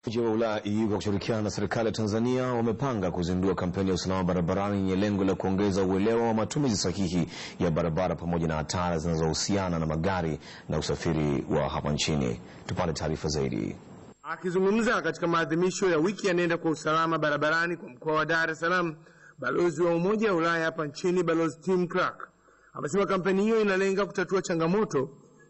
Umoja wa Ulaya EU kwa kushirikiana na serikali ya Tanzania wamepanga kuzindua kampeni ya usalama barabarani yenye lengo la kuongeza uelewa wa matumizi sahihi ya barabara pamoja na hatari zinazohusiana na magari na usafiri wa hapa nchini. Tupate taarifa zaidi. Akizungumza katika maadhimisho ya wiki ya nenda kwa usalama barabarani kwa mkoa wa Dar es Salaam, balozi wa Umoja wa Ulaya hapa nchini Balozi Tim Clark amesema kampeni hiyo inalenga kutatua changamoto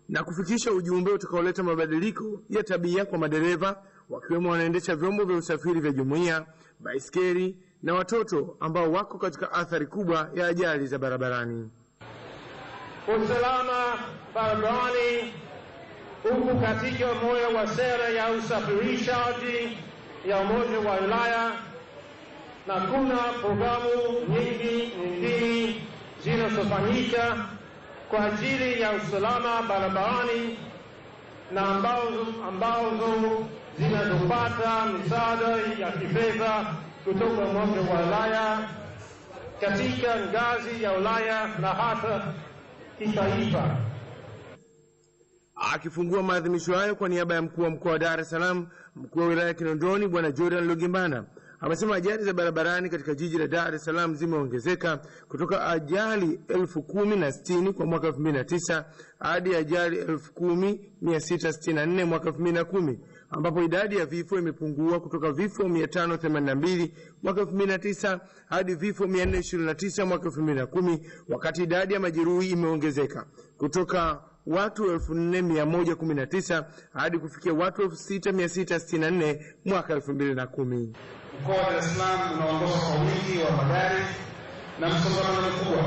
na kufikisha ujumbe utakaoleta mabadiliko ya tabia kwa madereva wakiwemo wanaendesha vyombo vya usafiri vya jumuiya, baiskeli na watoto ambao wako katika athari kubwa ya ajali za barabarani. Usalama barabarani uko katika moyo wa sera ya usafirishaji ya Umoja wa Ulaya na kuna programu nyingi zinazofanyika kwa ajili ya usalama barabarani na ambazo zinazopata misaada ya kifedha kutoka Umoja wa Ulaya katika ngazi ya Ulaya na hata kitaifa. Akifungua maadhimisho hayo kwa niaba ya mkuu wa mkoa wa Dar es Salaam, mkuu wa wilaya Kinondoni Bwana Jordan Lugimbana amesema ajali za barabarani katika jiji la Dar es Salaam zimeongezeka kutoka ajali 10,060 kwa mwaka 2009 hadi ajali 10,664 mwaka 2010, ambapo idadi ya vifo imepungua kutoka vifo 582 mwaka 2009 hadi vifo 429 mwaka 2010, wakati idadi ya majeruhi imeongezeka kutoka watu 4,119 hadi kufikia watu 6,664 mwaka 2010. Mkoa wa Dar es Salaam unaongoza kwa wingi wa magari na msongamano mkubwa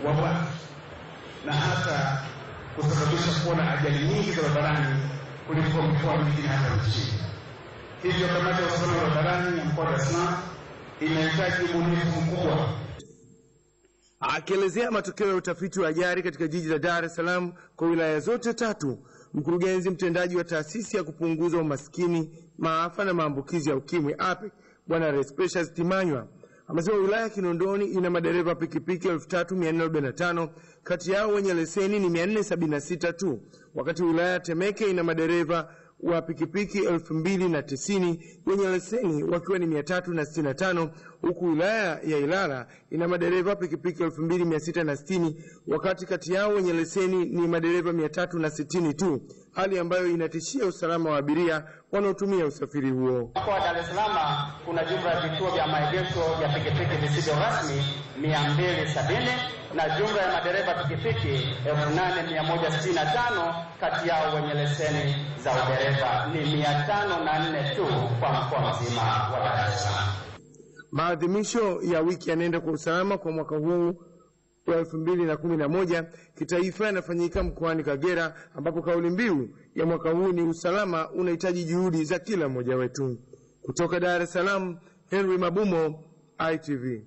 wa watu na hata kusababisha kuona ajali nyingi za barabarani kuliko mikoa mingine hapa nchini. Hivyo kamati ya usalama barabarani ya mkoa wa Dar es Salaam inahitaji ubunifu mkubwa. Akielezea matokeo ya utafiti wa ajali katika jiji la Dar es Salaam kwa wilaya zote tatu, mkurugenzi mtendaji wa taasisi ya kupunguza umaskini, maafa na maambukizi ya ukimwi APEC Bwana Respecious Timanywa amesema wilaya Kinondoni ina madereva pikipiki 3,445, kati yao wenye leseni ni 476 tu, wakati wilaya Temeke ina madereva wa pikipiki 2,090 wenye leseni wakiwa ni 365, huku wilaya ya Ilala ina madereva pikipiki 2,660, wakati kati yao wenye leseni ni madereva 360 tu, hali ambayo inatishia usalama wa abiria wanaotumia usafiri huo. Mkoa wa Dar es Salaam kuna jumla ya vituo vya maegesho ya pikipiki visivyo rasmi 270 na jumla ya madereva pikipiki 8,165, kati yao wenye leseni za udereva ni 504 tu kwa mkoa mzima wa Dar es Salaam. Maadhimisho ya wiki ya nenda kwa usalama kwa mwaka huu wa 2011 kitaifa yanafanyika mkoani Kagera, ambapo kauli mbiu ya mwaka huu ni usalama unahitaji juhudi za kila mmoja wetu. Kutoka Dar es Salaam, Henry Mabumo, ITV.